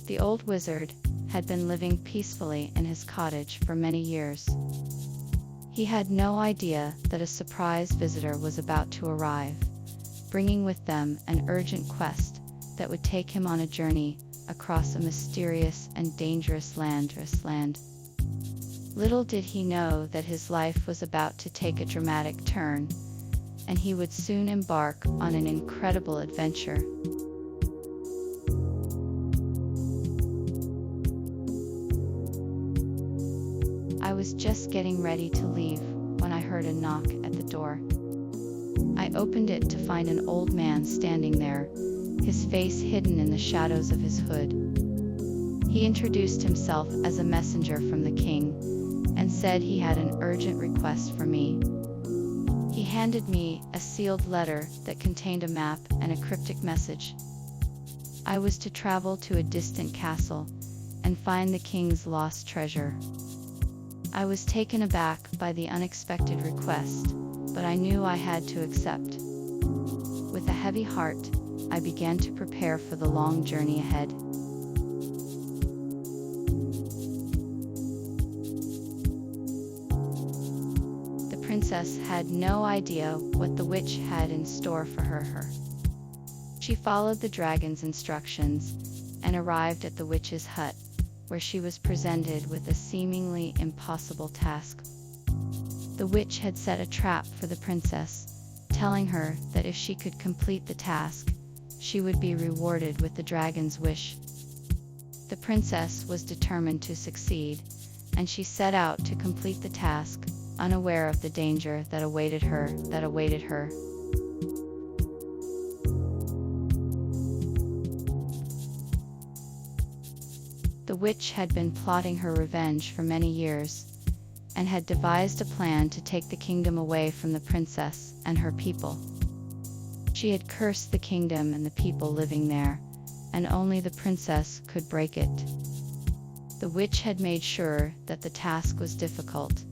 The old wizard had been living peacefully in his cottage for many years. He had no idea that a surprise visitor was about to arrive, bringing with them an urgent quest that would take him on a journey across a mysterious and dangerous land. Little did he know that his life was about to take a dramatic turn, and he would soon embark on an incredible adventure. I was just getting ready to leave when I heard a knock at the door. I opened it to find an old man standing there, his face hidden in the shadows of his hood. He introduced himself as a messenger from the king and said he had an urgent request for me. He handed me a sealed letter that contained a map and a cryptic message. I was to travel to a distant castle and find the king's lost treasure. I was taken aback by the unexpected request, but I knew I had to accept. With a heavy heart, I began to prepare for the long journey ahead. The princess had no idea what the witch had in store for her. She followed the dragon's instructions and arrived at the witch's hut, where she was presented with a seemingly impossible task. The witch had set a trap for the princess, telling her that if she could complete the task, she would be rewarded with the dragon's wish. The princess was determined to succeed, and she set out to complete the task, unaware of the danger that awaited her. The witch had been plotting her revenge for many years, and had devised a plan to take the kingdom away from the princess and her people. She had cursed the kingdom and the people living there, and only the princess could break it. The witch had made sure that the task was difficult,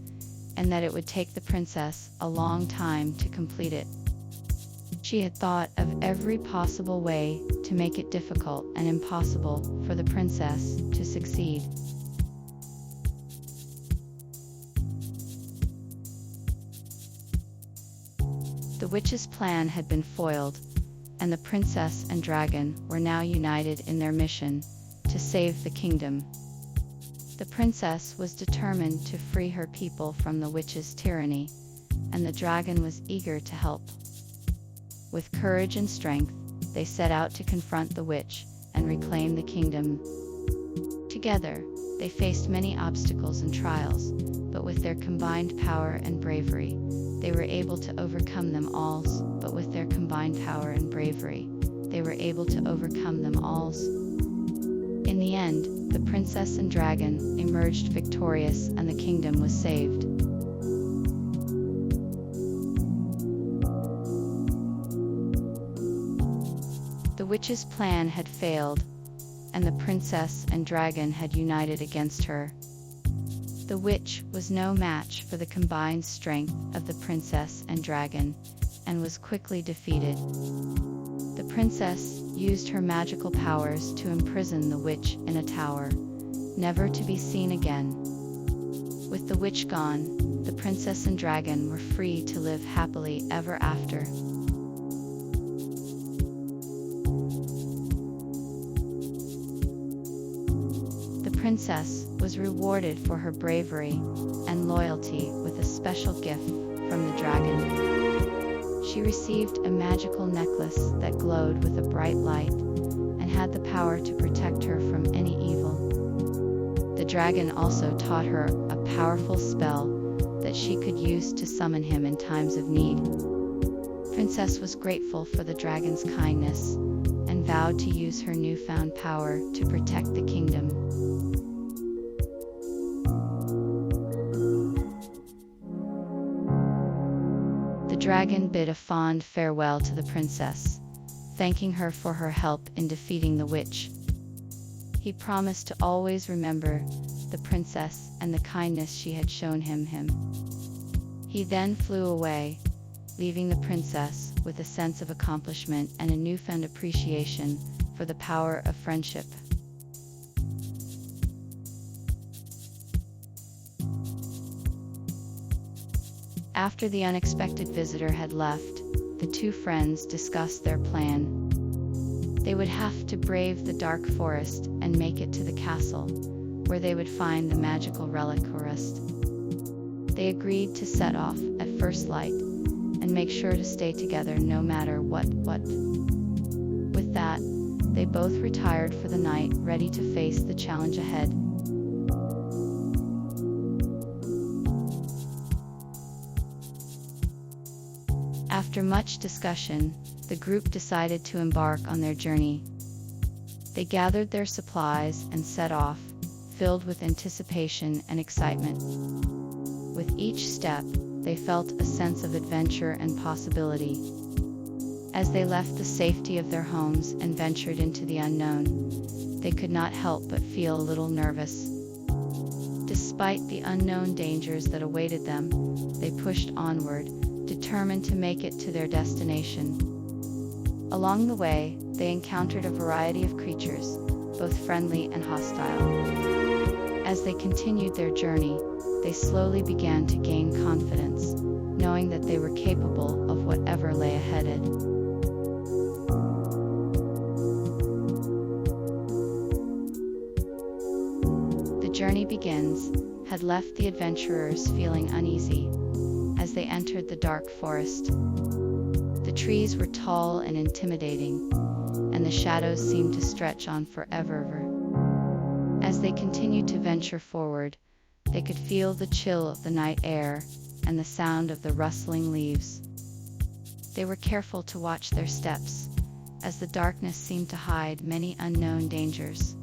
and that it would take the princess a long time to complete it. She had thought of every possible way to make it difficult and impossible for the princess to succeed. The witch's plan had been foiled, and the princess and dragon were now united in their mission to save the kingdom. The princess was determined to free her people from the witch's tyranny, and the dragon was eager to help. With courage and strength, they set out to confront the witch and reclaim the kingdom. Together, they faced many obstacles and trials, but with their combined power and bravery, they were able to overcome them all. In the end, the princess and dragon emerged victorious, and the kingdom was saved. The witch's plan had failed, and the princess and dragon had united against her. The witch was no match for the combined strength of the princess and dragon, and was quickly defeated. The princess used her magical powers to imprison the witch in a tower, never to be seen again. With the witch gone, the princess and dragon were free to live happily ever after. The princess was rewarded for her bravery and loyalty with a special gift from the dragon. She received a magical necklace that glowed with a bright light and had the power to protect her from any evil. The dragon also taught her a powerful spell that she could use to summon him in times of need. Princess was grateful for the dragon's kindness and vowed to use her newfound power to protect the kingdom. The dragon bid a fond farewell to the princess, thanking her for her help in defeating the witch. He promised to always remember the princess and the kindness she had shown him. He then flew away, leaving the princess with a sense of accomplishment and a newfound appreciation for the power of friendship. After the unexpected visitor had left, the two friends discussed their plan. They would have to brave the dark forest and make it to the castle, where they would find the magical relic Horust. They agreed to set off at first light and make sure to stay together no matter what. With that, they both retired for the night, ready to face the challenge ahead. After much discussion, the group decided to embark on their journey. They gathered their supplies and set off, filled with anticipation and excitement. With each step, they felt a sense of adventure and possibility. As they left the safety of their homes and ventured into the unknown, they could not help but feel a little nervous. Despite the unknown dangers that awaited them, they pushed onward, determined to make it to their destination. Along the way, they encountered a variety of creatures, both friendly and hostile. As they continued their journey, they slowly began to gain confidence, knowing that they were capable of whatever lay ahead. The journey begins had left the adventurers feeling uneasy as they entered the dark forest. The trees were tall and intimidating, and the shadows seemed to stretch on forever. As they continued to venture forward, they could feel the chill of the night air and the sound of the rustling leaves. They were careful to watch their steps, as the darkness seemed to hide many unknown dangers.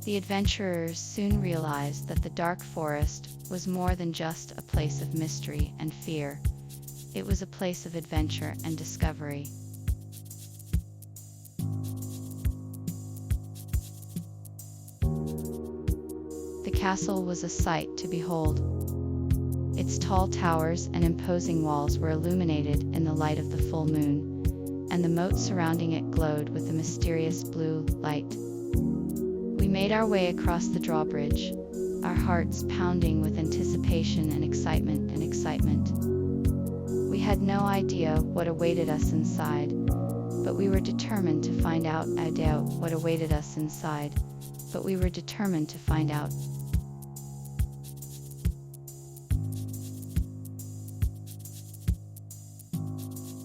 The adventurers soon realized that the dark forest was more than just a place of mystery and fear. It was a place of adventure and discovery. The castle was a sight to behold. Its tall towers and imposing walls were illuminated in the light of the full moon, and the moat surrounding it glowed with a mysterious blue light. We made our way across the drawbridge, our hearts pounding with anticipation and excitement. We had no idea what awaited us inside, but we were determined to find out.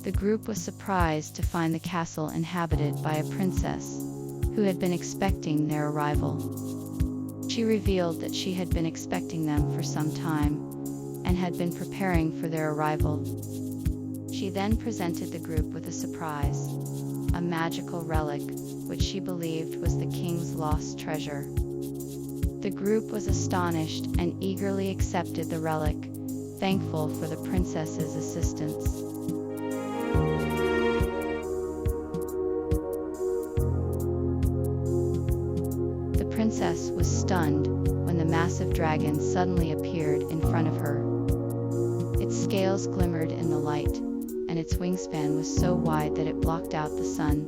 The group was surprised to find the castle inhabited by a princess who had been expecting their arrival. She revealed that she had been expecting them for some time and had been preparing for their arrival. She then presented the group with a surprise, a magical relic, which she believed was the king's lost treasure. The group was astonished and eagerly accepted the relic, thankful for the princess's assistance. The princess was stunned when the massive dragon suddenly appeared in front of her. Its scales glimmered in the light, and its wingspan was so wide that it blocked out the sun.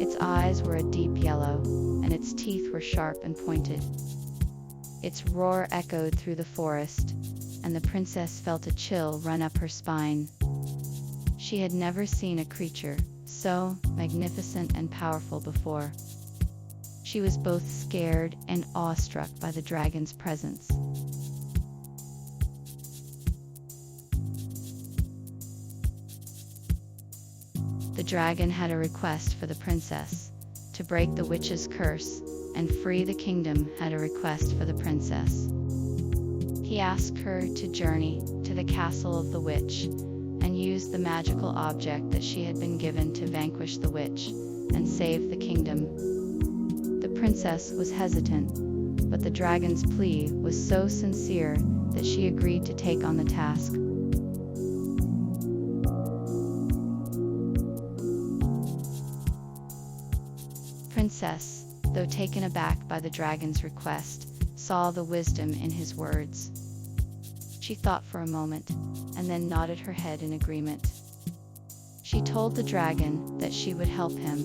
Its eyes were a deep yellow, and its teeth were sharp and pointed. Its roar echoed through the forest, and the princess felt a chill run up her spine. She had never seen a creature so magnificent and powerful before. She was both scared and awestruck by the dragon's presence. The dragon had a request for the princess: to break the witch's curse and free the kingdom. Had a request for the princess. He asked her to journey to the castle of the witch and use the magical object that she had been given to vanquish the witch and save the kingdom. The princess was hesitant, but the dragon's plea was so sincere that she agreed to take on the task. Princess, though taken aback by the dragon's request, saw the wisdom in his words. She thought for a moment, and then nodded her head in agreement. She told the dragon that she would help him,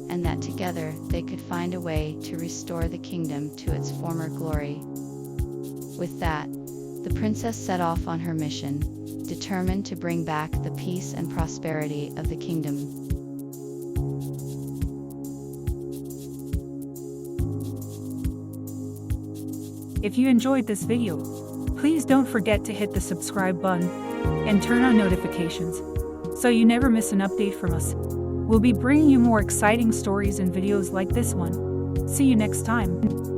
and that together they could find a way to restore the kingdom to its former glory. With that, The princess set off on her mission, determined to bring back the peace and prosperity of the kingdom. If you enjoyed this video, please don't forget to hit the subscribe button and turn on notifications so you never miss an update from us. We'll be bringing you more exciting stories and videos like this one. See you next time.